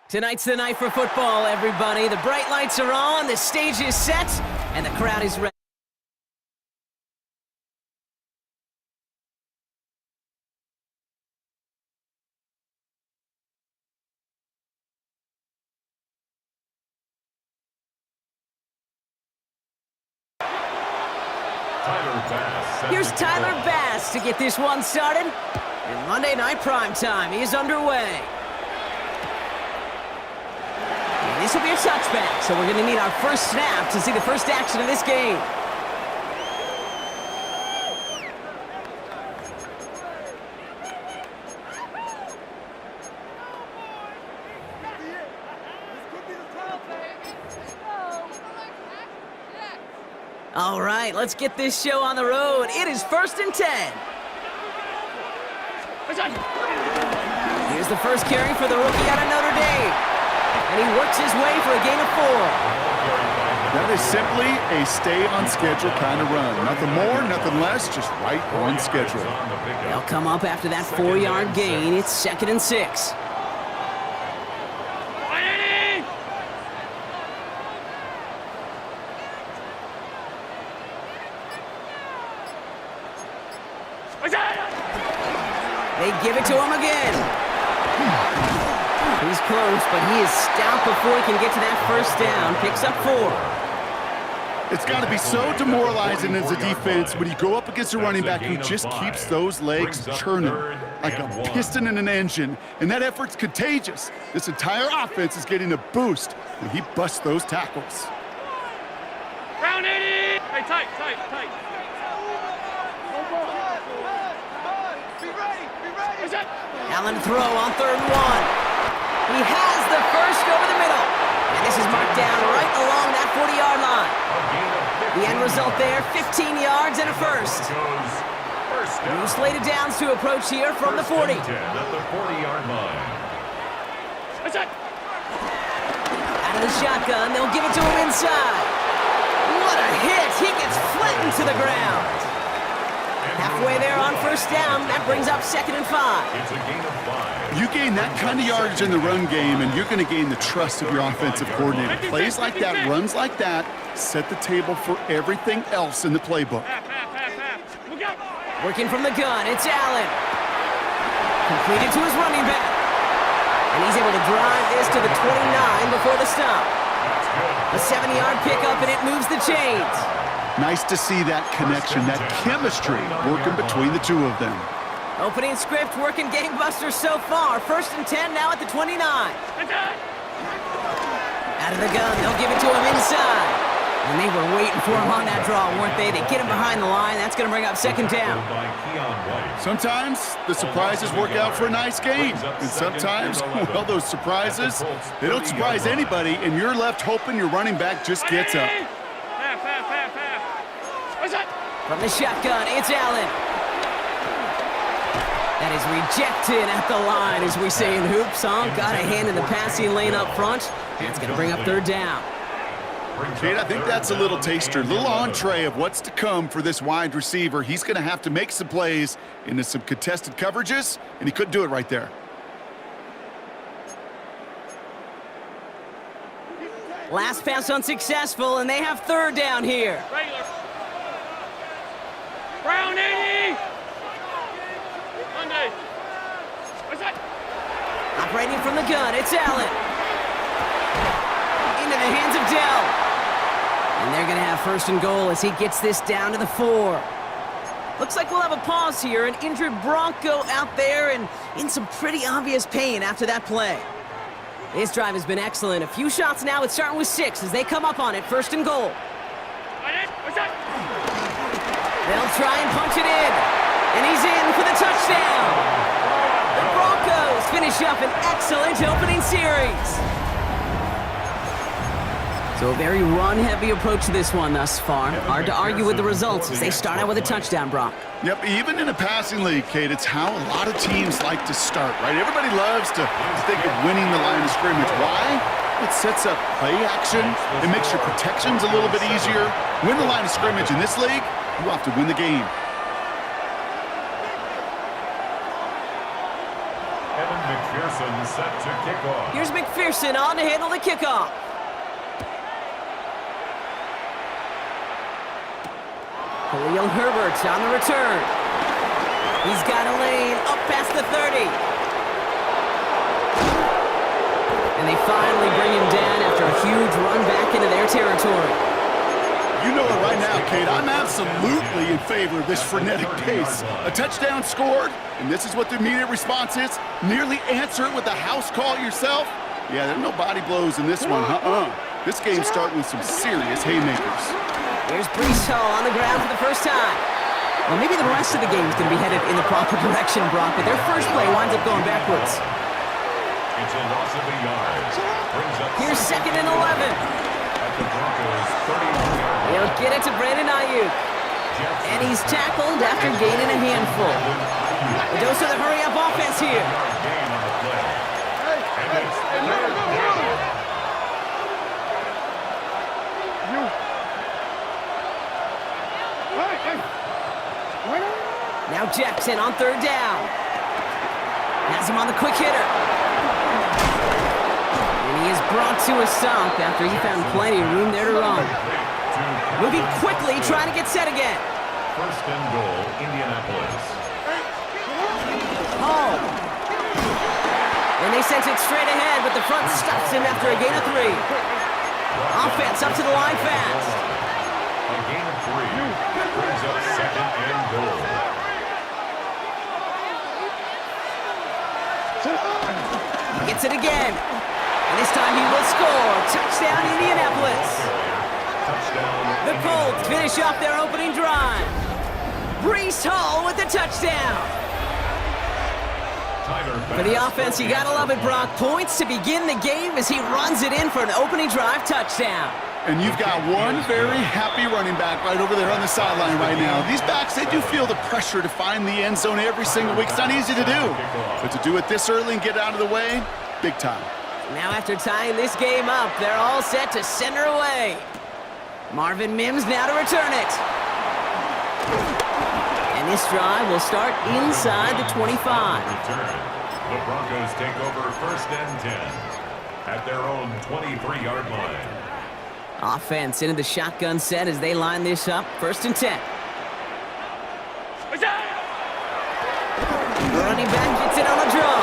Tonight's the night for football, everybody. The bright lights are on, the stage is set, and the crowd is ready. Here's Tyler Bass to get this one started. And Monday Night Primetime is underway. And this will be a touchback, so we're going to need our first snap to see the first action of this game. All right, let's get this show on the road. It is 1st and 10. Here's the first carry for the rookie out of Notre Dame. And he works his way for a gain of 4. That is simply a stay-on-schedule kind of run. Nothing more, nothing less, just right on schedule. They'll come up after that 4-yard gain. It's 2nd and 6. They give it to him again. He's close, but he is stout before he can get to that first down. Picks up 4. It's got to be so demoralizing as a defense when you go up against a running back who just keeps those legs churning like a piston in an engine, and that effort's contagious. This entire offense is getting a boost when he busts those tackles. Round 80! Hey, tight. Allen throw on 3rd and 1. He has the first over the middle. And this is marked down right along that 40-yard line. The end result there, 15 yards and a first. New slated downs to approach here from the 40. At the 40-yard line. Out of the shotgun, they'll give it to him inside. What a hit! He gets flattened to the ground. Halfway there on first down, that brings up 2nd and 5. It's a gain of 5. You gain that kind of yardage in the run game, and you're going to gain the trust of your offensive coordinator. Plays like that, runs like that, set the table for everything else in the playbook. Working from the gun, it's Allen. Completed to his running back. And he's able to drive this to the 29 before the stop. A 7-yard pickup, and it moves the chains. Nice to see that connection, that chemistry working between the two of them. Opening script working gangbusters so far. 1st and 10 now at the 29. Out of the gun, they'll give it to him inside. And they were waiting for him on that draw, weren't they? They get him behind the line. That's going to bring up 2nd down. Sometimes the surprises work out for a nice game. And sometimes, well, those surprises, they don't surprise anybody, and you're left hoping your running back just gets up. From the shotgun, it's Allen. That is rejected at the line, as we say in hoops. Got a hand in the passing lane up front. And it's going to bring up 3rd down. Kate, I think that's a little taster, a little entree of what's to come for this wide receiver. He's going to have to make some plays into some contested coverages, and he couldn't do it right there. Last pass unsuccessful, and they have 3rd down here. Round 80! Monday. Operating from the gun, it's Allen. Into the hands of Dell. And they're going to have 1st and goal as he gets this down to the 4. Looks like we'll have a pause here. An injured Bronco out there and in some pretty obvious pain after that play. This drive has been excellent. A few shots now. It's starting with 6 as they come up on it. First and goal. They'll try and punch it in. And he's in for the touchdown. The Broncos finish up an excellent opening series. So a very run-heavy approach to this one thus far. Hard to argue with the results as they start out with a touchdown, Brock. Yep, even in a passing league, Kate, it's how a lot of teams like to start, right? Everybody loves to think of winning the line of scrimmage. Why? It sets up play action. It makes your protections a little bit easier. Win the line of scrimmage in this league, you have to win the game. Evan McPherson set to kick off. Here's McPherson on to handle the kickoff. Khalil Herbert on the return. He's got a lane up past the 30. And they finally bring him down after a huge run back into their territory. You know it right now, Kate. I'm absolutely in favor of this frenetic pace. A touchdown scored, and this is what the immediate response is. Nearly answer it with a house call yourself. Yeah, there's no body blows in this one. This game's starting with some serious haymakers. Here's Breece Hall on the ground for the first time. Well, maybe the rest of the game's going to be headed in the proper direction, Brock, but their first play winds up going backwards. It's a loss of a yard. Brings up Here's second and 11. at the Broncos' 31-yard line. He'll get it to Brandon Ayuk. And he's tackled after gaining a handful. A dose of the hurry-up offense here. Gain on the play. And it's third down. Now Jackson on third down. Has him on the quick hitter. And he is brought to a stop after he found plenty of room there to run. Moving quickly, trying to get set again. First and goal, Indianapolis. Hall. And they sent it straight ahead, but the front stops him after a gain of 3. Offense up to the line fast. A gain of 3 brings up second and goal. Gets it again. And this time he will score. Touchdown, Indianapolis. Touchdown. The Colts finish off their opening drive. Breece Hall with the touchdown. For the offense, you gotta love it, Brock. Points to begin the game as he runs it in for an opening drive touchdown. And you've got one very happy running back right over there on the sideline right now. These backs, they do feel the pressure to find the end zone every single week. It's not easy to do. But to do it this early and get out of the way, big time. Now after tying this game up, they're all set to send her away. Marvin Mims now to return it. And this drive will start inside the 25. Return. The Broncos take over first and 10 at their own 23-yard line. Offense into the shotgun set as they line this up. First and 10. The running back gets it on a draw.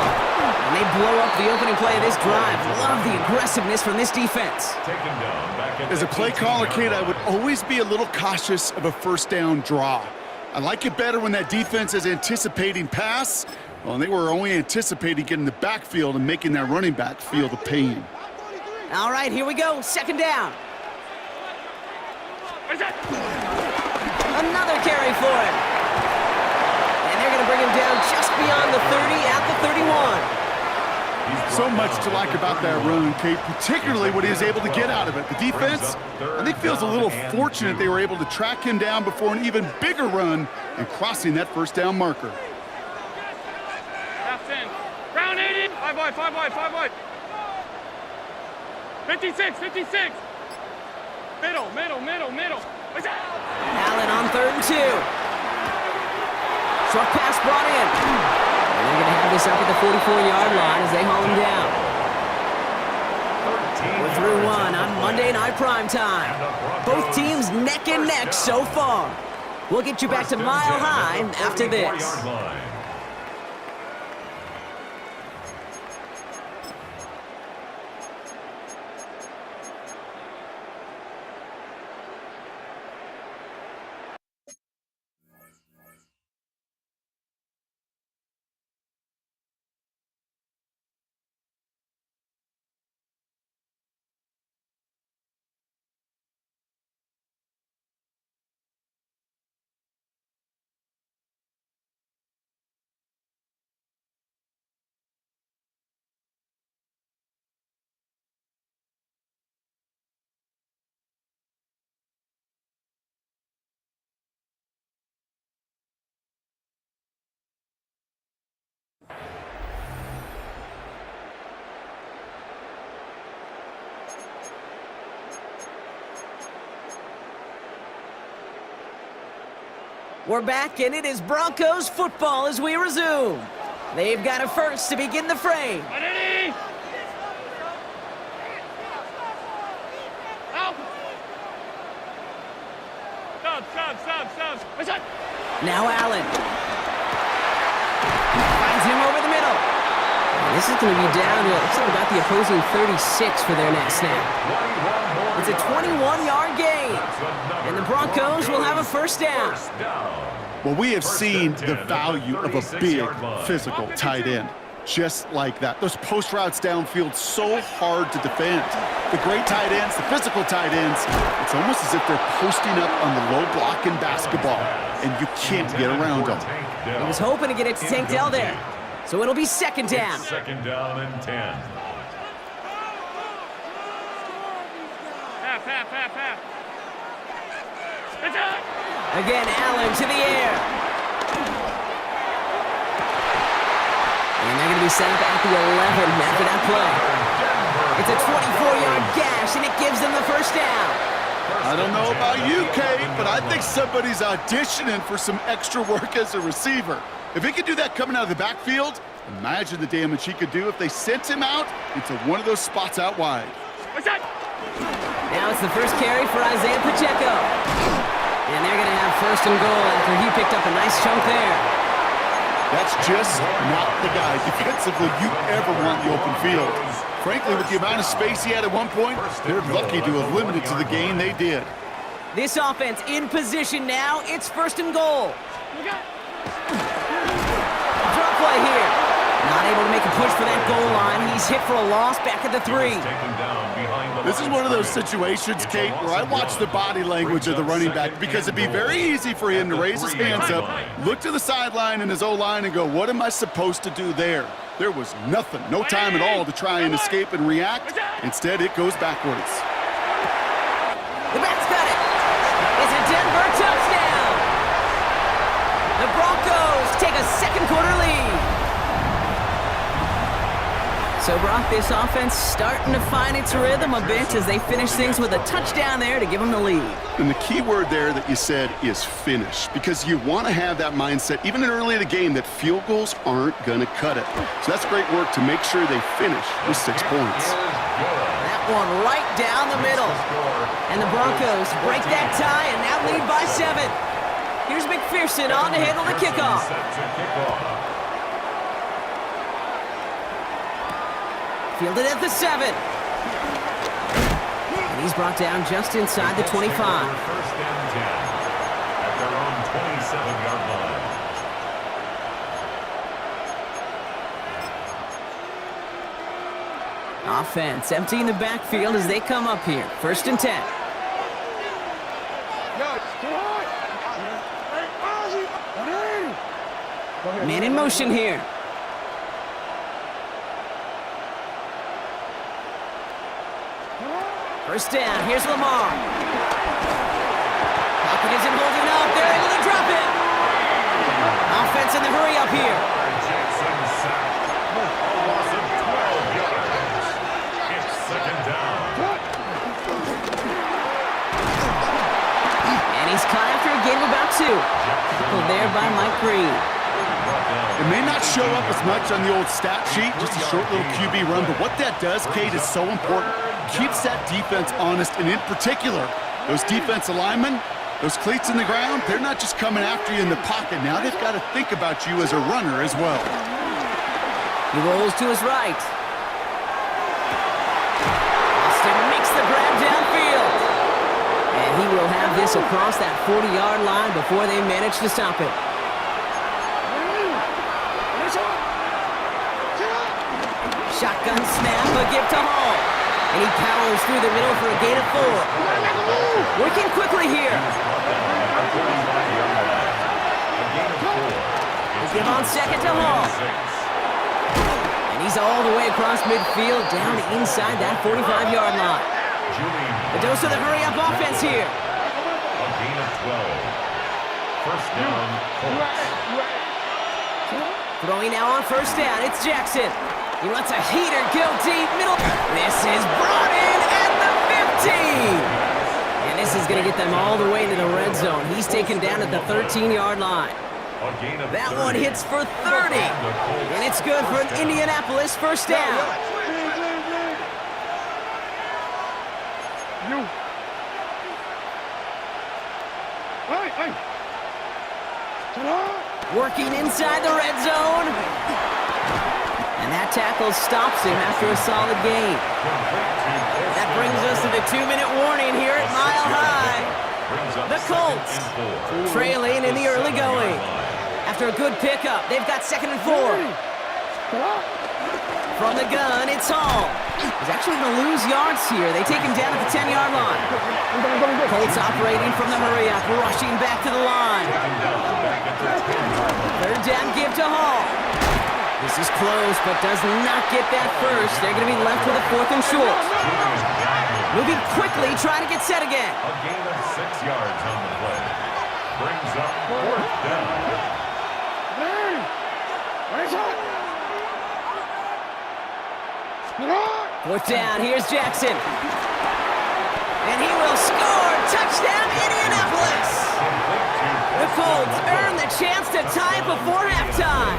And they blow up the opening play of this drive. Love the aggressiveness from this defense. Taken down back at As a play caller, Kate, I would always be a little cautious of a first down draw. I like it better when that defense is anticipating pass. Well, they were only anticipating getting the backfield and making that running back feel the pain. All right, here we go. Second down. Another carry for him. And they're going to bring him down just beyond the 30 at the 31. So much to like about that run, Kate, particularly what he was able to get out of it. The defense, I think, feels a little fortunate they were able to track him down before an even bigger run and crossing that first down marker. Half 10. Round 80. 5 wide, 5 wide, 5 wide. 56, 56. Middle, middle, middle, middle. Allen on third and 2. Short pass brought in. And they're going to have this up at the 44-yard line as they haul him down. We're through one on Monday Night Primetime. Both teams neck and neck so far. We'll get you back to Mile High after this. We're back, and it is Broncos football as we resume. They've got a first to begin the frame. Ready? Out. Stop. What's that? Now Allen. Finds him over the middle. This is going to be down to, looks like about the opposing 36 for their next snap. It's a 21-yard gain, and the Broncos will have a first down. Well, we have seen the value of a big, physical tight end. Just like that. Those post routes downfield, so hard to defend. The great tight ends, the physical tight ends, it's almost as if they're posting up on the low block in basketball, and you can't get around them. He was hoping to get it to Tank Dell there. So it'll be second down. Second down and 10. Half. It's out. Again, Allen to the air. And they're going to be set up at the 11 after that play. It's a 24-yard gash, and it gives them the first down. I don't know about you, Kate, but I think somebody's auditioning for some extra work as a receiver. If he could do that coming out of the backfield, imagine the damage he could do if they sent him out into one of those spots out wide. What's that? Now it's the first carry for Isaiah Pacheco. And they're going to have first and goal after he picked up a nice chunk there. That's just not the guy defensively you ever want in the open field. Frankly, with the amount of space he had at one point, they're lucky to have limited to the gain they did. This offense in position now. It's first and goal. Drop play here. Not able to make a push for that goal line. He's hit for a loss back at the 3. This is one of those situations, Kate, where I watch the body language of the running back because it'd be very easy for him to raise his hands up, look to the sideline and his O-line and go, what am I supposed to do there? There was nothing, no time at all to try and escape and react. Instead, it goes backwards. The back's got it. It's a Denver touchdown. The Broncos take a second quarter lead. So, Brock, this offense starting to find its rhythm a bit as they finish things with a touchdown there to give them the lead. And the key word there that you said is finish, because you want to have that mindset, even early in the game, that field goals aren't going to cut it. So that's great work to make sure they finish with 6 points. That one right down the middle. And the Broncos break that tie and now lead by 7. Here's McPherson on to handle the kickoff. Fielded at the 7. And he's brought down just inside the 25. First and 10 at their own 27-yard line. Offense emptying the backfield as they come up here. First and 10. Man in motion here. First down, here's Lamar. Pocket isn't holding up, they're able to drop it. Offense in the hurry up here. Jackson sacked. A loss of 12 yards. It's second down. And he's caught after a gain of about 2. Tackled there by Mike Green. It may not show up as much on the old stat sheet, just a short little QB run, but what that does, Kate, is so important. Keeps that defense honest, and in particular, those defensive linemen, those cleats in the ground, they're not just coming after you in the pocket. Now they've got to think about you as a runner as well. He rolls to his right. Austin makes the grab downfield. And he will have this across that 40-yard line before they manage to stop it. Shotgun snap, a give to Hall. And he powers through the middle for a gain of 4. Working quickly here. They give on second to Hall. And he's all the way across midfield, down inside that 45-yard line. The dose of the hurry-up offense here. A gain of 12. First down, Colts. Throwing now on first down, it's Jackson. He lets a heater go deep middle. This is brought in at the 15. And this This is going to get them all the way into the red zone. He's taken down at the 13-yard line. A gain of That 30. one hits for 30. And it's good for an Indianapolis first down. You. Hey. Working inside the red zone. And that tackle stops him after a solid gain. That brings us to the 2-minute warning here at Mile High. The Colts trailing in the early going. After a good pickup, they've got 2nd and 4. From the gun, it's Hall. He's actually going to lose yards here. They take him down at the 10-yard line. Colts operating from the hurry-up, rushing back to the line. 3rd down give to Hall. This is close, but does not get that first. They're going to be left with a 4th and short. Moving quickly, trying to get set again. A gain of 6 yards on the play. Brings up 4th down. Fourth down, here's Jackson. And he will score! Touchdown, Indianapolis! The Colts earn the chance to tie it before halftime.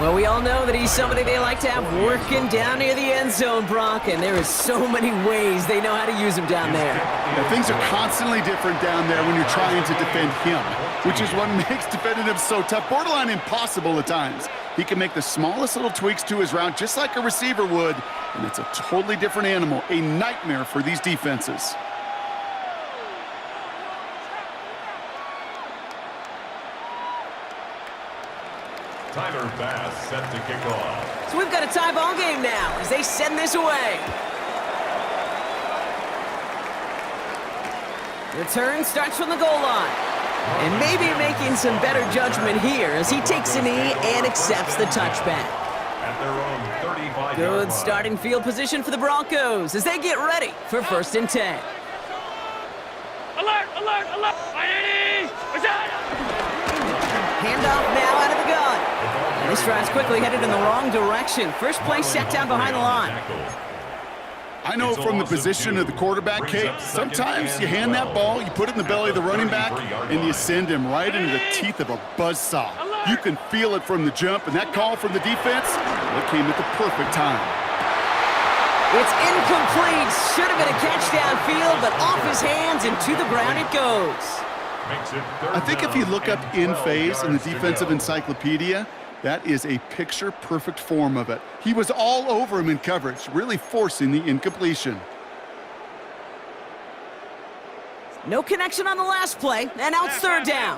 Well, we all know that he's somebody they like to have working down near the end zone, Brock, and there is so many ways they know how to use him down there. Yeah, things are constantly different down there when you're trying to defend him, which is what makes defending him so tough, borderline impossible at times. He can make the smallest little tweaks to his route just like a receiver would, and it's a totally different animal, a nightmare for these defenses. Tyler Bass set to kick off. So we've got a tie ball game now as they send this away. Return starts from the goal line. And maybe making some better judgment here as he takes a knee and accepts the touchback. At their own 35-yard Good line. starting field position for the Broncos as they get ready for 1st and 10. Alert! Handoff now out of the gun. And this drive's quickly headed in the wrong direction. First play set down behind the line. I know from the position of the quarterback, Kate, sometimes you hand that ball, you put it in the belly of the running back, and you send him right into the teeth of a buzzsaw. You can feel it from the jump, and that call from the defense, that came at the perfect time. It's incomplete. Should have been a catch downfield, but off his hands and to the ground it goes. I think if you look up in phase in the defensive encyclopedia, that is a picture-perfect form of it. He was all over him in coverage, really forcing the incompletion. No connection on the last play, and now it's 3rd down.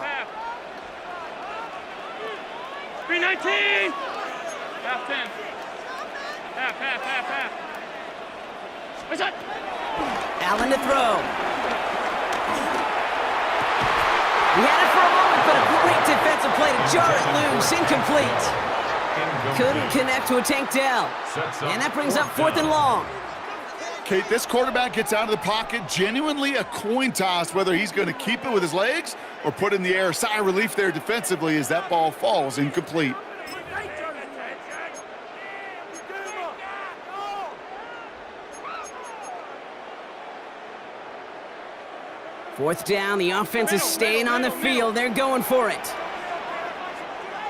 319! Half 10. Half. What's that? Allen to throw. He had it for a moment, but a great defensive play to jar it loose. Incomplete. Couldn't connect to a tank down. And that brings up 4th and long. Kate, this quarterback gets out of the pocket, genuinely a coin toss whether he's going to keep it with his legs or put it in the air. Sigh of relief there defensively as that ball falls incomplete. Fourth down, the offense is staying on the field. They're going for it.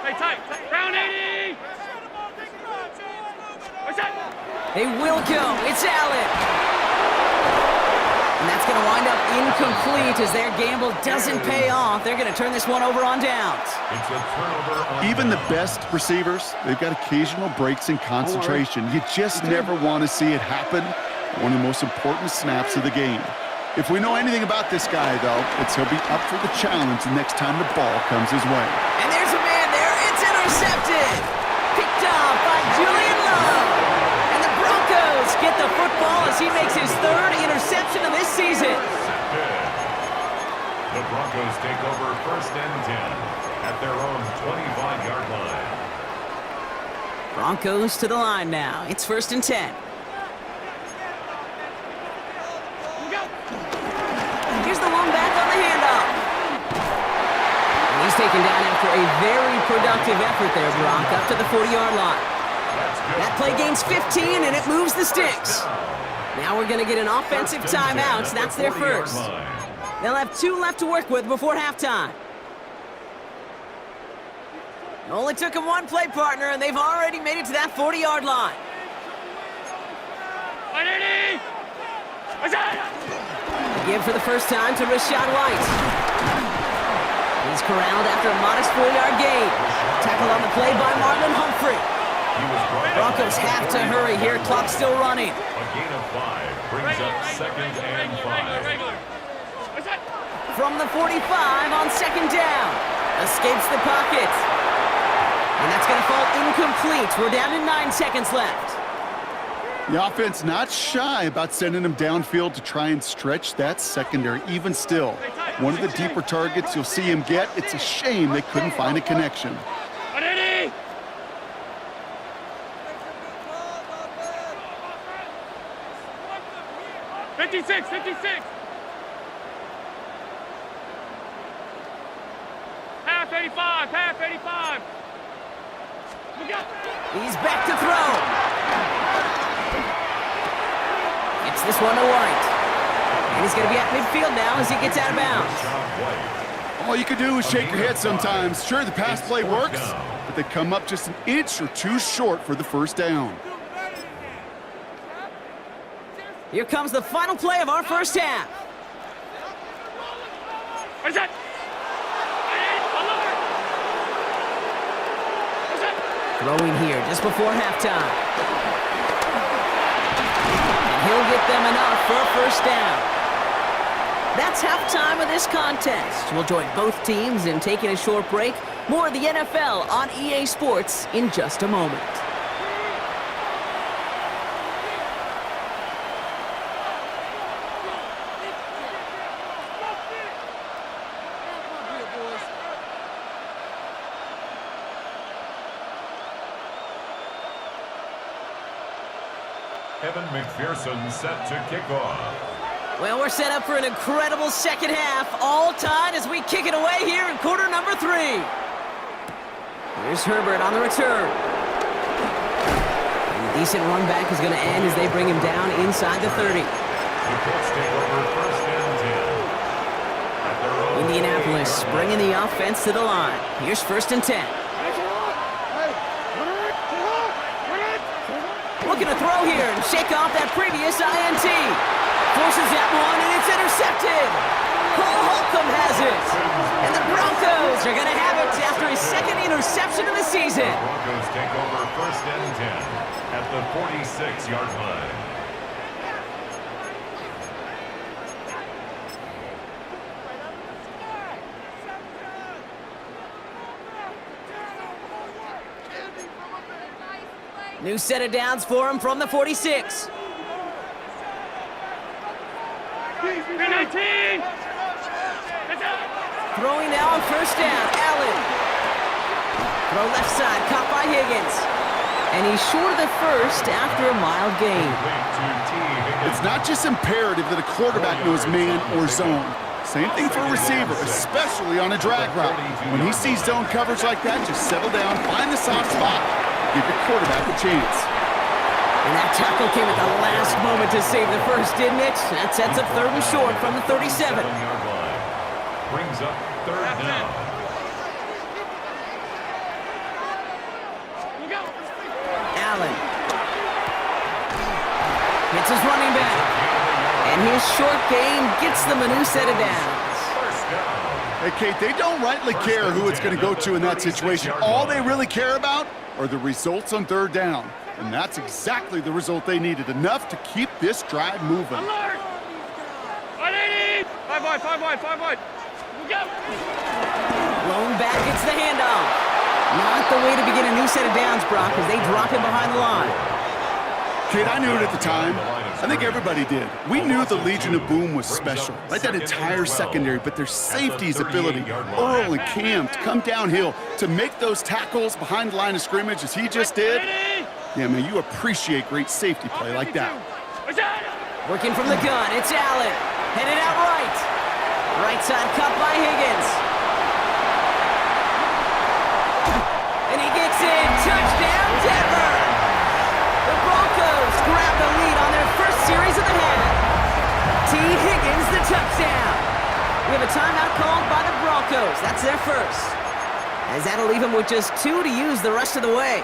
Hey, tight. Round 80! What's that? They will go. It's Allen. And that's going to wind up incomplete as their gamble doesn't pay off. They're going to turn this one over on downs. It's a turnover on Even the best receivers, they've got occasional breaks in concentration. You just never want to see it happen. One of the most important snaps of the game. If we know anything about this guy, though, it's he'll be up for the challenge the next time the ball comes his way. And there's a man there. It's intercepted. Picked off by Julian Love. And the Broncos get the football as he makes his 3rd interception of this season. The Broncos take over 1st and 10 at their own 25-yard line. Broncos to the line now. It's 1st and 10. Here's the one back on the handoff. And he's taken down after a very productive effort there, Brock, up to the 40-yard line. That play gains 15, and it moves the sticks. Now we're going to get an offensive timeout. That's their first. They'll have 2 left to work with before halftime. It only took them 1 play, partner, and they've already made it to that 40-yard line. Give for the first time to Rachaad White. He's corralled after a modest 4-yard gain. Tackle on the play by Marlon Humphrey. Broncos have to hurry here. Clock still running. A gain of 5 brings up 2nd and 5. From the 45 on 2nd down. Escapes the pocket. And that's going to fall incomplete. We're down to 9 seconds left. The offense not shy about sending them downfield to try and stretch that secondary. Even still, one of the deeper targets you'll see him get. It's a shame they couldn't find a connection. 56, 56. Half 85, half 85. Look out. He's back to throw. Gets this one to White. And he's going to be at midfield now as he gets out of bounds. All you can do is shake your head sometimes. Sure, the pass play works, but they come up just an inch or 2 short for the first down. Here comes the final play of our first half. What is that? Throwing here just before halftime. And he'll get them enough for a first down. That's halftime of this contest. We'll join both teams in taking a short break. More of the NFL on EA Sports in just a moment. Evan McPherson set to kick off. Well, we're set up for an incredible second half, all tied as we kick it away here in quarter number 3. Here's Herbert on the return. And the decent run back is going to end as they bring him down inside the 30. The Colts take over 1st and 10. At their own Indianapolis bringing the offense to the line. Here's 1st and 10. Looking to throw here and shake off that previous INT. Forces that one, and it's intercepted. Cole Holcomb has it. And the Broncos are going to have it after his 2nd interception of the season. The Broncos take over 1st and 10 at the 46-yard line. New set of downs for him from the 46. 19. Throwing now on 1st down, Allen. Throw left side, caught by Higgins. And he's short of the first after a mild gain. It's not just imperative that a quarterback knows man or zone. Same thing for a receiver, especially on a drag route. When he sees zone coverage like that, just settle down, find the soft spot, give your quarterback a chance. And that tackle came at the last moment to save the first, didn't it? That sets up 3rd and short from the 37. Brings up 3rd down. Allen. Hits his running back. And his short game gets them a new set of downs. Hey, Kate, they don't rightly care who it's going to go to in that situation. All they really care about are the results on 3rd down. And that's exactly the result they needed. Enough to keep this drive moving. Alert! 180! 5 wide, 5 wide, 5 wide. Look out! Lone back gets the handoff. Not the way to begin a new set of downs, Brock, as they drop him behind the line. Kate, I knew it at the time. I think everybody did. We knew the Legion of Boom was special, like that entire secondary, but their safety's ability, Earl and Cam, to come downhill, to make those tackles behind the line of scrimmage as he just did. Yeah, man, you appreciate great safety play like that. Working from the gun, it's Allen. Headed out right. Right side cut by Higgins. And he gets in. Touchdown, Denver! The Broncos grab the lead on their first series of the touchdown. We have a timeout called by the Broncos. That's their first. As that'll leave them with just 2 to use the rest of the way.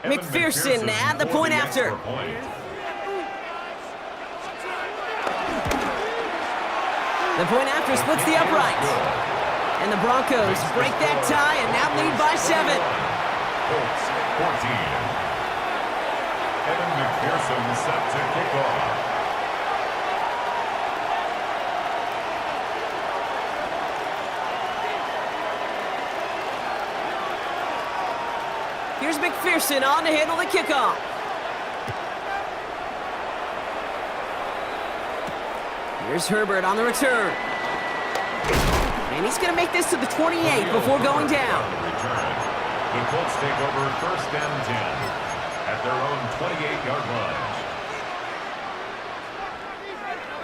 McPherson at the point after. The point after splits the upright. And the Broncos break that tie and now lead by 7. Colts 14. Evan McPherson set to kick off. Here's McPherson on to handle the kickoff. Here's Herbert on the return. And he's going to make this to the 28 before going down. Return. The Colts take over first and 10 at their own 28-yard line.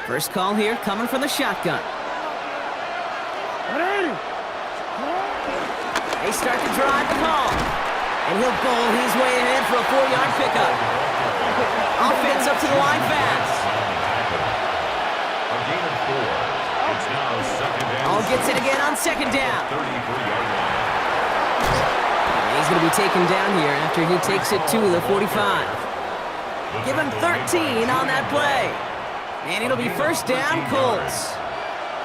First call here coming from the shotgun. They start to drive the call. And he'll bowl his way ahead for a 4-yard pickup. Offense up to the line fast. A gain of 4. It's now second down. All gets it again on second down. 33-yard line. And he's going to be taken down here after he takes it to the 45. Give him 13 on that play. And it'll be first down, Colts.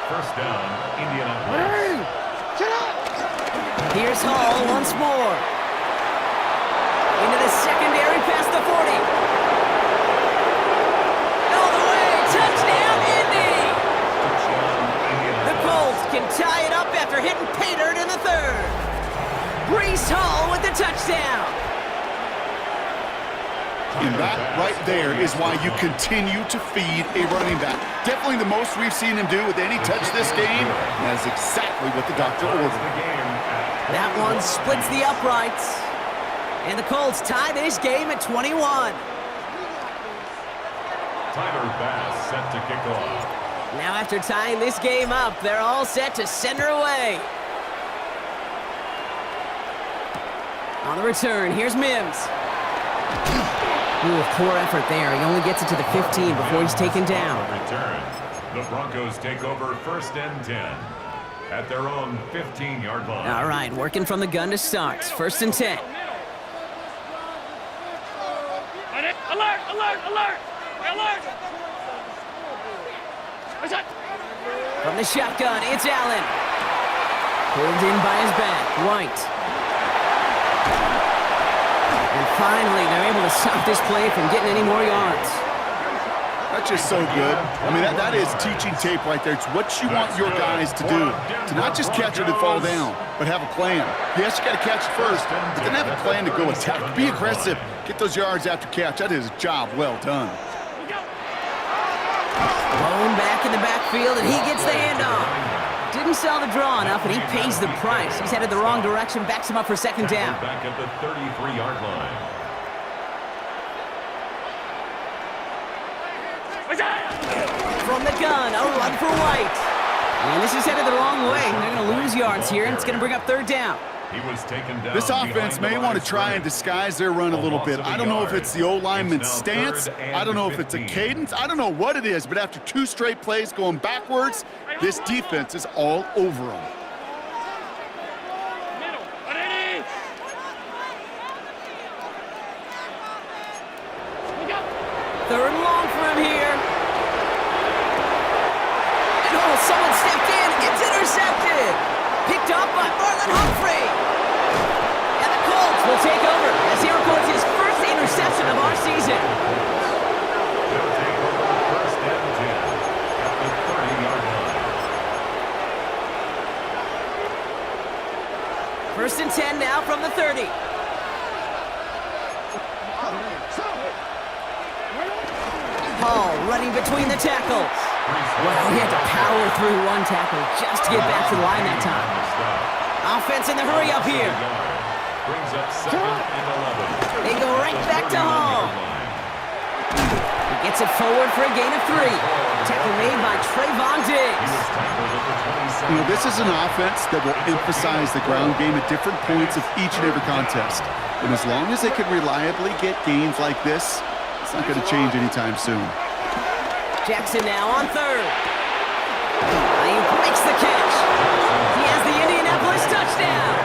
First down, Indianapolis. Here's Hall once more. Into the secondary past the 40. All the way, touchdown, Indy! The Colts can tie it up after hitting pay dirt in the third. Breece Hall with the touchdown. And that right there is why you continue to feed a running back. Definitely the most we've seen him do with any touch this game. And that's exactly what the doctor ordered. That one splits the uprights. And the Colts tie this game at 21. Tyler Bass set to kick off. Now after tying this game up, they're all set to send her away. On the return, here's Mims. Ooh, poor effort there. He only gets it to the 15 before he's taken down. Return. The Broncos take over first and 10 at their own 15-yard line. All right, working from the gun to start. First and 10. Alert! Alert! Alert! Alert! What's that? From the shotgun, it's Allen. Pulled in by his back, White. And finally, they're able to stop this play from getting any more yards. That's just so good. I mean, that is teaching tape right there. It's what you want your guys to do. To not just catch it and fall down, but have a plan. Yes, you got to catch it first, but then have a plan to go attack. Be aggressive. Get those yards after catch. That is a job well done. Bone back in the backfield, and he gets the handoff. Didn't sell the draw enough, and he pays the price. He's headed the wrong direction, backs him up for second down. Back at the 33-yard line. From the gun, a run for White. And this is headed the wrong way. They're going to lose yards here, and it's going to bring up third down. He was taken down. This offense may want to try and disguise their run a little bit. I don't know if it's the O-lineman's stance. I don't know if it's a cadence. I don't know what it is, but after 2 straight plays going backwards, this defense is all over them. Third and long for him here. And oh, someone stepped in. It's intercepted. Picked up by Marlon Humphrey. And the Colts will take over as he records his first interception of our season. They'll take over first and 10 at the 30-yard line. First and 10 now from the 30. Hall running between the tackles. Well, he had to power through one tackle just to get back to the line that time. Offense in the hurry up here. Brings up second and 11. They go right back to Hall. He Gets it forward for a gain of 3. Tackle made by Trayvon Diggs. You know, this is an offense that will emphasize the ground game at different points of each and every contest. And as long as they can reliably get gains like this, it's not going to change anytime soon. Jackson now on 3rd. Ayuk makes the catch. He has the Indianapolis touchdown.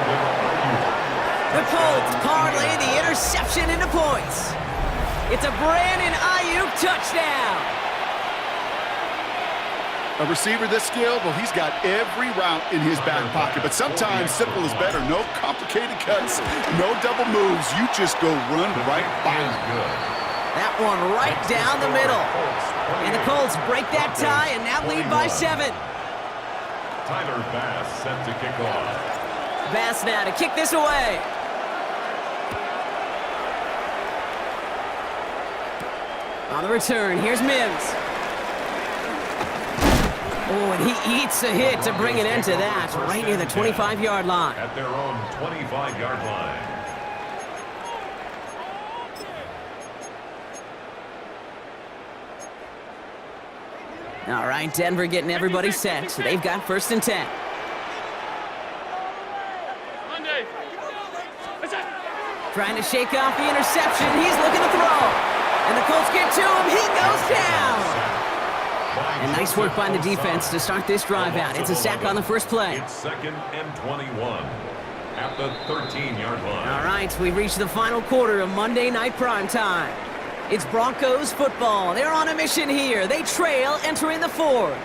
The Colts parlay the interception into points. It's a Brandon Ayuk touchdown. A receiver this skilled, well, he's got every route in his back pocket. But sometimes simple is better. No complicated cuts, no double moves. You just go run right by him. That one right down the middle. And the Colts break that tie and now lead by 7. Tyler Bass set to kick off. Bass now to kick this away. On the return, here's Mims. Oh, and he eats a hit to bring an end to that, right near the 25-yard line. At their own 25-yard line. All right, Denver getting everybody set. So they've got 1st and 10. Trying to shake off the interception. He's looking to throw. And the Colts get to him. He goes down. And nice work by the defense to start this drive out. It's a sack on the first play. It's 2nd and 21 at the 13-yard line. All right, we've reached the final quarter of Monday Night Primetime. It's Broncos football. They're on a mission here. They trail entering the 4th.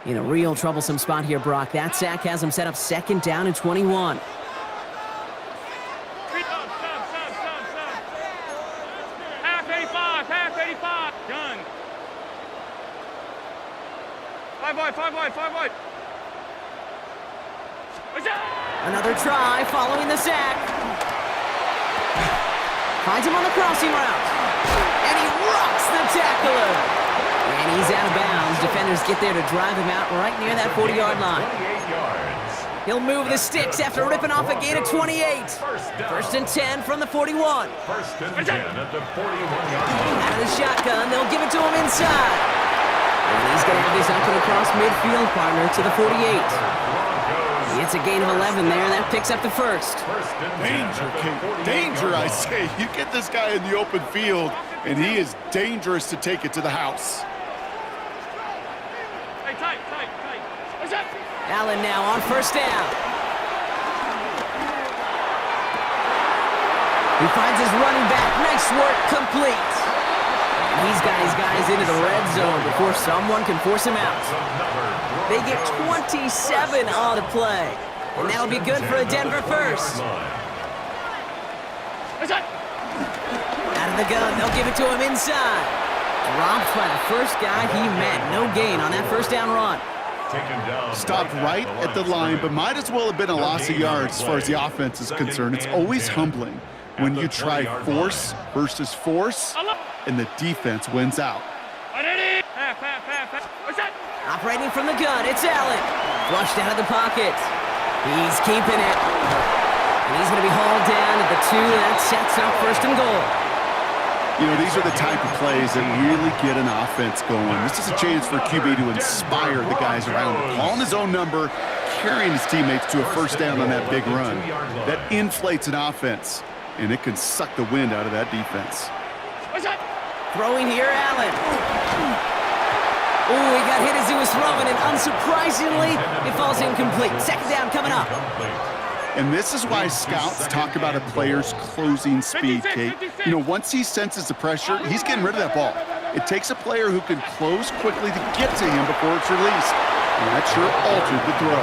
In a real troublesome spot here, Brock. That sack has him set up 2nd down and 21. Half 85, half 85. Done. 5 wide, 5 wide, 5 wide. Another try following the sack. Finds him on the crossing route. And he rocks the tackler. And he's out of bounds. Defenders get there to drive him out right near that 40-yard line. 28 yards. He'll move the sticks after ripping off a gain of 28. 1st and 10 from the 41. 1st and 10 at the 41-yard line. Out of the shotgun, they'll give it to him inside. And he's going to have this up and across midfield, partner, to the 48. It's a gain of 11 there. That picks up the 1st. Danger, Kate. Danger, I say. You get this guy in the open field, and he is dangerous to take it to the house. Tight. Allen now on 1st down. He finds his running back. Nice work, complete. And he's got his guys into the red zone before someone can force him out. They get 27 on the play. And that'll be good for a Denver 1st. Out of the gun, they'll give it to him inside. Dropped by the first guy he met. No gain on that 1st down run. Stopped right at the line, but might as well have been a loss of yards as far as the offense is concerned. It's always humbling when you try force versus force, and the defense wins out. Operating from the gun, it's Allen. Flushed out of the pocket. He's keeping it. And he's going to be hauled down at the 2. That sets up 1st and goal. You know, these are the type of plays that really get an offense going. This is a chance for QB to inspire the guys around him. Calling his own number, carrying his teammates to a 1st down on that big run. That inflates an offense, and it can suck the wind out of that defense. Throwing here, Allen. Oh, he got hit as he was throwing, and unsurprisingly, it falls incomplete. 2nd down coming up. And this is why scouts talk about a player's closing speed, Kate. You know, once he senses the pressure, he's getting rid of that ball. It takes a player who can close quickly to get to him before it's released. And that sure altered the throw.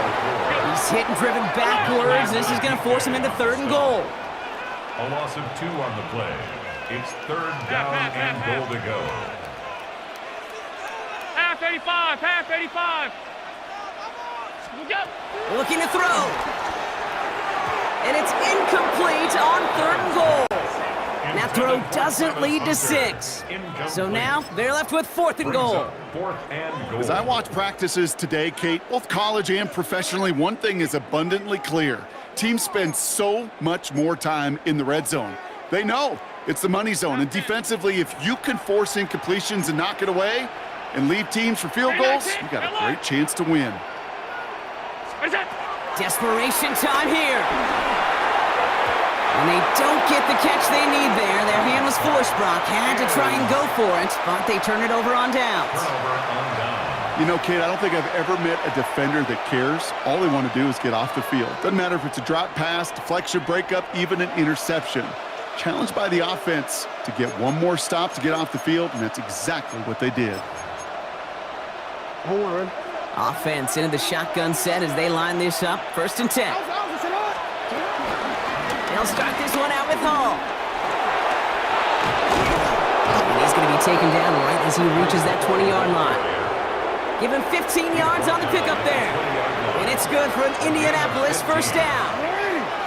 He's hit and driven backwards. This is going to force him into 3rd and goal. A loss of 2 on the play. It's 3rd down and goal to go. Half 85, half 85. Looking to throw. And it's incomplete on 3rd and goal. That throw doesn't lead to 6. So now they're left with 4th and goal. As I watch practices today, Kate, both college and professionally, one thing is abundantly clear. Teams spend so much more time in the red zone. They know it's the money zone, and defensively, if you can force incompletions and knock it away and leave teams for field goals, you got a great chance to win. Desperation time here. And they don't get the catch they need there. Their hand was forced, Brock. Had to try and go for it, but they turn it over on downs. You know, Kate, I don't think I've ever met a defender that cares. All they want to do is get off the field. Doesn't matter if it's a drop pass, deflection, breakup, even an interception. Challenged by the offense to get one more stop to get off the field, and that's exactly what they did. Hold on. Offense into the shotgun set as they line this up. 1st and 10. They'll start this one out with Hall. And he's going to be taken down right as he reaches that 20-yard line. Give him 15 yards on the pickup there. And it's good for an Indianapolis 1st down.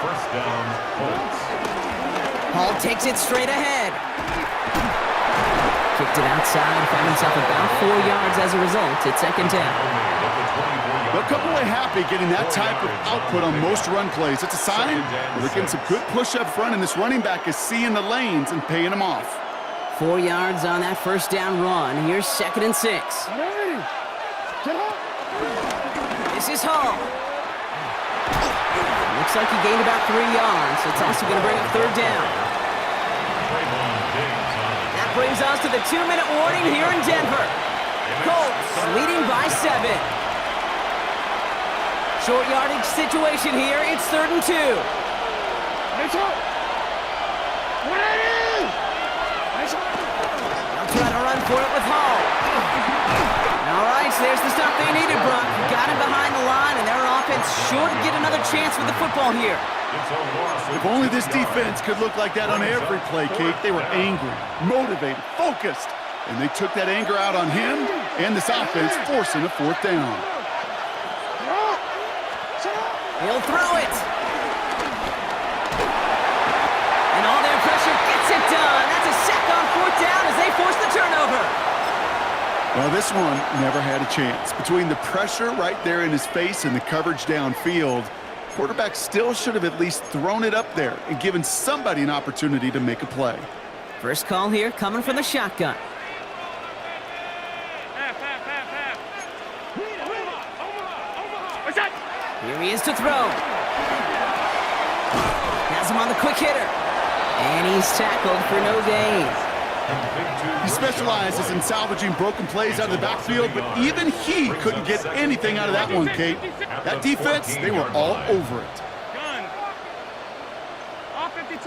First down, Colts. Hall takes it straight ahead. Kicked it outside, found himself about 4 yards as a result. It's 2nd down. They'll come away happy getting that type of output on most run plays. It's a sign they're getting some good push up front, and this running back is seeing the lanes and paying them off. 4 yards on that 1st down run. Here's 2nd and 6. This is Hall. Looks like he gained about 3 yards. It's also going to bring up 3rd down. That brings us to the 2-minute warning here in Denver. Colts leading by 7. Short yardage situation here. It's 3rd and 2. They'll try to run for it with Hall. All right, so there's the stop they needed, Brock. Got him behind the line, and their offense should get another chance with the football here. If only this defense could look like that on every play, Kate. They were angry, motivated, focused, and they took that anger out on him and this offense, forcing a 4th down. He'll throw it. And all their pressure gets it done. That's a sack on 4th down as they force the turnover. Well, this one never had a chance. Between the pressure right there in his face and the coverage downfield, quarterback still should have at least thrown it up there and given somebody an opportunity to make a play. First call here coming from the shotgun. Here he is to throw. Has him on the quick hitter. And he's tackled for no gain. He specializes in salvaging broken plays out of the backfield, but even he couldn't get anything out of that one, Kate. That defense, they were all over it. Gun. All 52.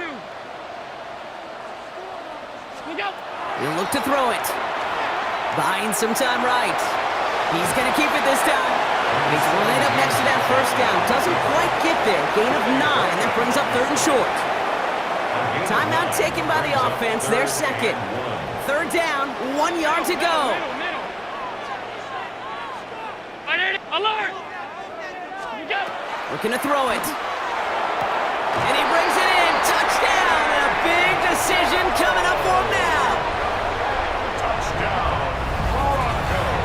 Look out. He'll look to throw it. Buying some time right. He's going to keep it this time. He's right up next to that 1st down. Doesn't quite get there. Gain of 9. That brings up 3rd and short. Timeout taken by the offense. Their 2nd. 3rd down. 1 yard to go. Alert! Looking to throw it. And he brings it in. Touchdown. And a big decision coming up for him now. Touchdown, Broncos.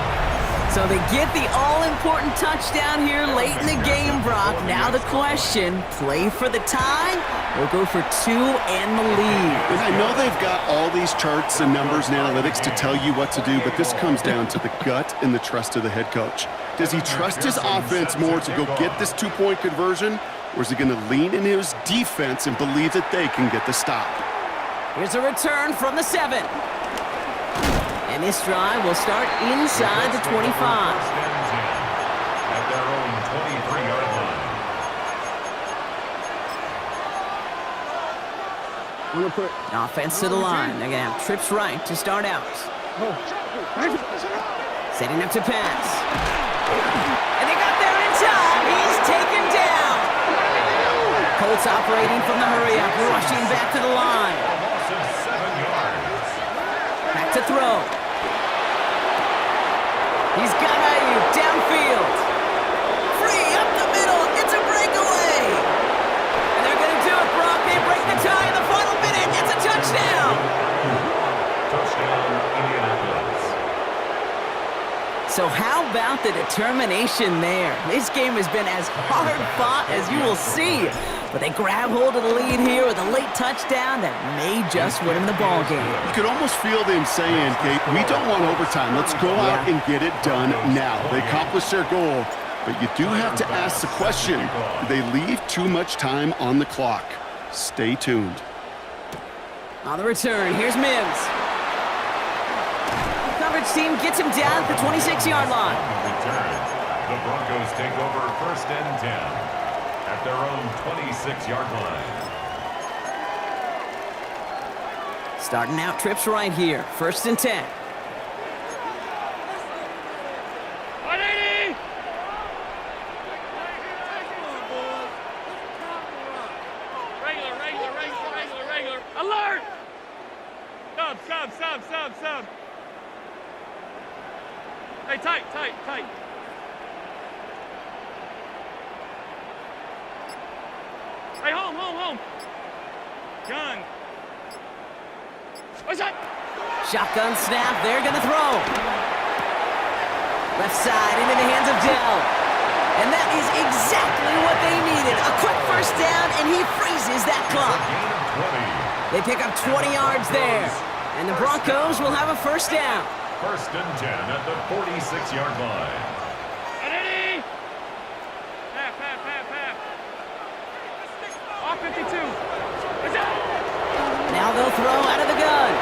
So they get the all-important touchdown here late in the game, Brock. Now the question, play for the tie or go for 2 and the lead? And I know they've got all these charts and numbers and analytics to tell you what to do, but this comes down to the gut and the trust of the head coach. Does he trust his offense more to go get this 2-point conversion, or is he going to lean in his defense and believe that they can get the stop? Here's a return from the 7. And this drive will start inside the 25. At their own 23-yard line. Offense to the line. They're going to have trips right to start out. Setting up to pass. And they got there in time. He's taken down. Colts operating from the hurry-up, rushing back to the line. Loss of 7 yards. Back to throw. He's got Ayuk downfield. Free up the middle. It's a breakaway. And they're So how about the determination there? This game has been as hard-fought as you will see. But they grab hold of the lead here with a late touchdown that may just win them the ball game. You could almost feel them saying, Kate, we don't want overtime. Let's go out and get it done now. They accomplished their goal, but you do have to ask the question, do they leave too much time on the clock? Stay tuned. On the return, here's Mims. The coverage team gets him down at the 26-yard line. Return. The Broncos take over 1st and 10 at their own 26-yard line. Starting out trips right here. 1st and 10. 180! Regular. Alert! Sub. Hey, tight. Hey, home. Gun. What's that? Shotgun snap, they're gonna throw. Left side into the hands of Dell. And that is exactly what they needed. A quick 1st down, and he freezes that clock. They pick up 20 yards there. And the Broncos will have a 1st down. 1st and 10 at the 46-yard line. Eddie! Half. Off 52. What's that? Now they'll throw out of the gun.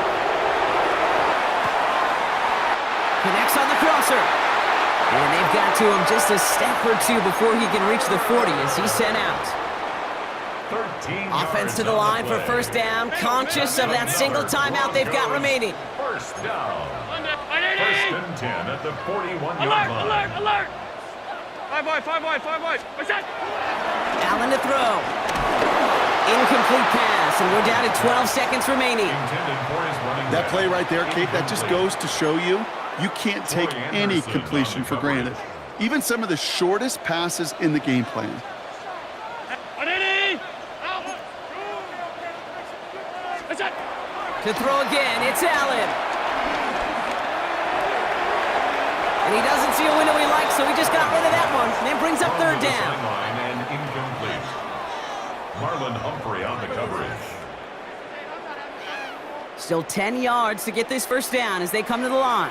Connects on the crosser. And they've got to him just a step or two before he can reach the 40 as he's sent out. 13 Offense to the line for 1st down, conscious of that single timeout they've got remaining. 1st down. 1st and 10 at the 41-yard line. Alert! 5 wide. What's that? Allen to throw. Incomplete pass, and we're down to 12 seconds remaining. That play right there, Kate, that just goes to show you can't take any completion for granted. Even some of the shortest passes in the game plan. To throw again, it's Allen. And he doesn't see a window he likes, so he just got rid of that one. And it brings up 3rd down. And incomplete. Marlon Humphrey on the coverage. Still 10 yards to get this 1st down as they come to the line.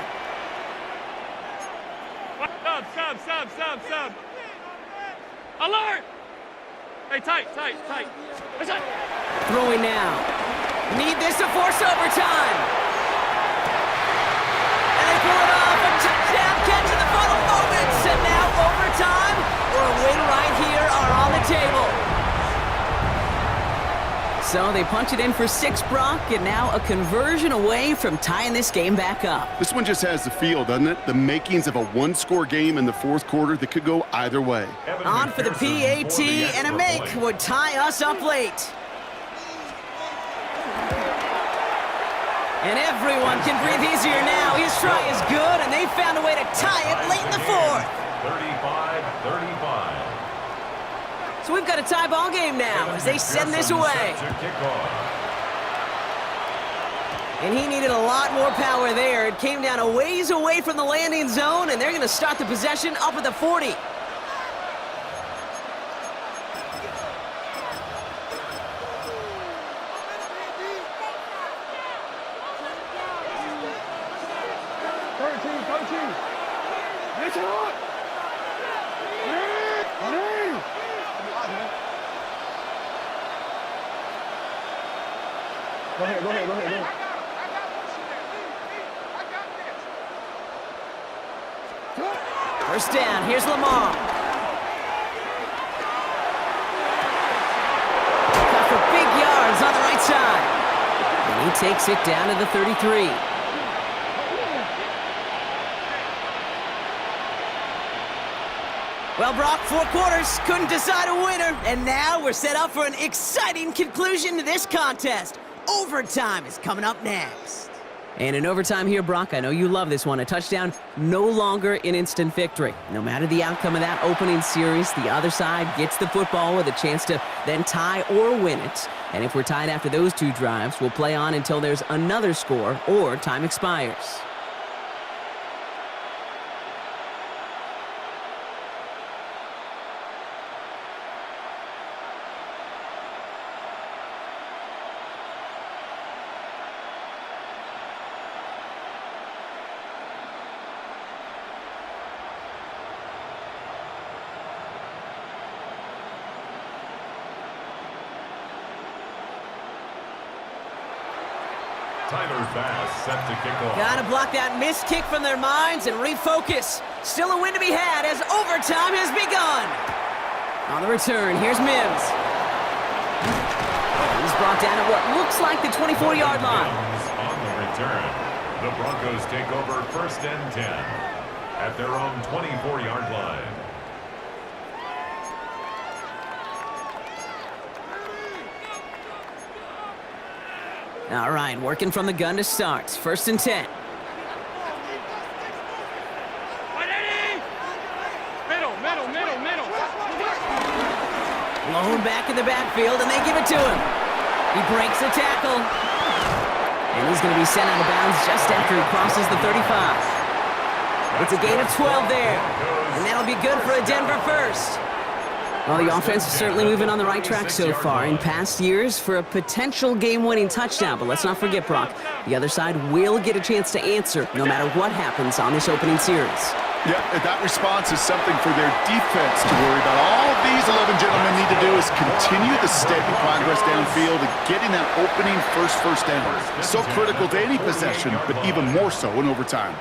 Sub. Alert! Hey, tight. What's that? Throwing now. Need this to force overtime. And they pull it off. A touchdown catch in the final moments. And now overtime or a win right here are on the table. So they punch it in for 6, Brock, and now a conversion away from tying this game back up. This one just has the feel, doesn't it? The makings of a 1-score game in the 4th quarter that could go either way. On for the PAT, and a make would tie us up late. And everyone can breathe easier now. His try is good, and they found a way to tie it late in the 4th. 35-35. So we've got a tie ball game now as they send this away. And he needed a lot more power there. It came down a ways away from the landing zone, and they're going to start the possession up at the 40. Go ahead. 1st down, here's Lamar. Got for big yards on the right side. And he takes it down to the 33. Well, Brock, 4 quarters, couldn't decide a winner. And now we're set up for an exciting conclusion to this contest. Overtime is coming up next. And in overtime here, Brock, I know you love this one. A touchdown, no longer an instant victory. No matter the outcome of that opening series, the other side gets the football with a chance to then tie or win it. And if we're tied after those 2 drives, we'll play on until there's another score or time expires. Tyler Bass set to kick off. Gotta block that missed kick from their minds and refocus. Still a win to be had as overtime has begun. On the return, here's Mims. He's brought down at what looks like the 24-yard line. On the return, the Broncos take over 1st and 10 at their own 24-yard line. All right, working from the gun to start. 1st and 10. Middle. Blown back in the backfield, and they give it to him. He breaks the tackle. And he's going to be sent out of bounds just after he crosses the 35. It's a gain of 12 there. And that'll be good for a Denver first. Well, the offense is certainly moving on the right track so far in past years for a potential game-winning touchdown. But let's not forget, Brock, the other side will get a chance to answer no matter what happens on this opening series. Yeah, and that response is something for their defense to worry about. All of these 11 gentlemen need to do is continue the steady progress downfield and getting that opening first down. So critical to any possession, but even more so in overtime.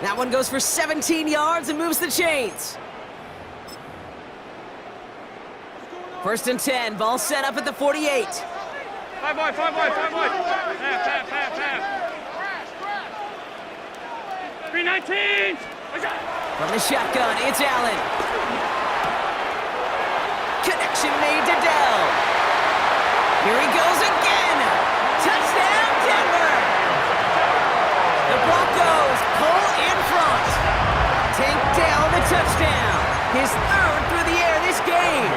That one goes for 17 yards and moves the chains. 1st and 10, ball set up at the 48. 5 wide. Pass. 319. From the shotgun, it's Allen. Connection made to Dell. Here he goes again. Touchdown, Denver. The Broncos pull in front. Tank Dell the touchdown. His 3rd through the air this game.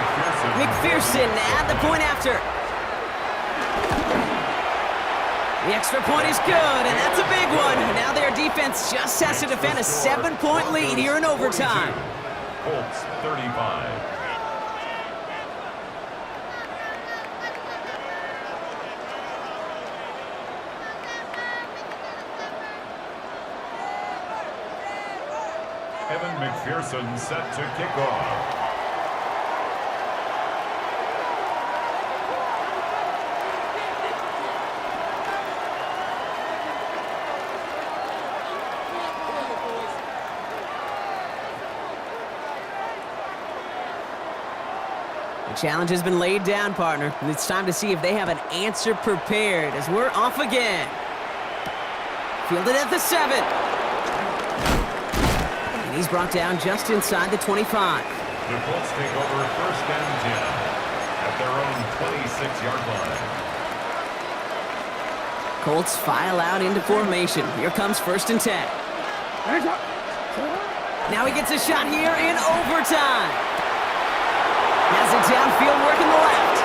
McPherson at the point after. The extra point is good, and that's a big one. Now their defense just has to defend a 7-point lead here in overtime. Colts 35. Evan McPherson set to kick off. Challenge has been laid down, partner, and it's time to see if they have an answer prepared as we're off again. Fielded at the 7. And he's brought down just inside the 25. The Colts take over 1st and 10 at their own 26-yard line. Colts file out into formation. Here comes 1st and 10. Now he gets a shot here in overtime. Has it downfield, working the left.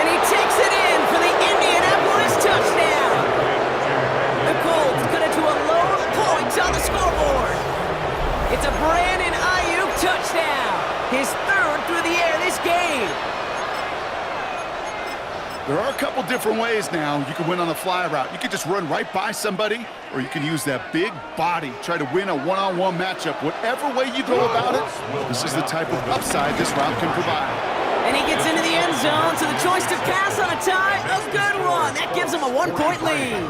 And he takes it in for the Indianapolis touchdown. The Colts cut it to a lone point on the scoreboard. It's a Brandon Ayuk touchdown. His 3rd through the air this game. There are a couple different ways now. You can win on the fly route. You can just run right by somebody, or you can use that big body, try to win a one-on-one matchup. Whatever way you go about it, this is the type of upside this route can provide. And he gets into the end zone, so the choice to pass on a tie, a good one. That gives him a 1-point lead.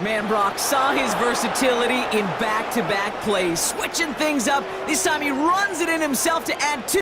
Man, Brock saw his versatility in back-to-back plays, switching things up. This time he runs it in himself to add 2.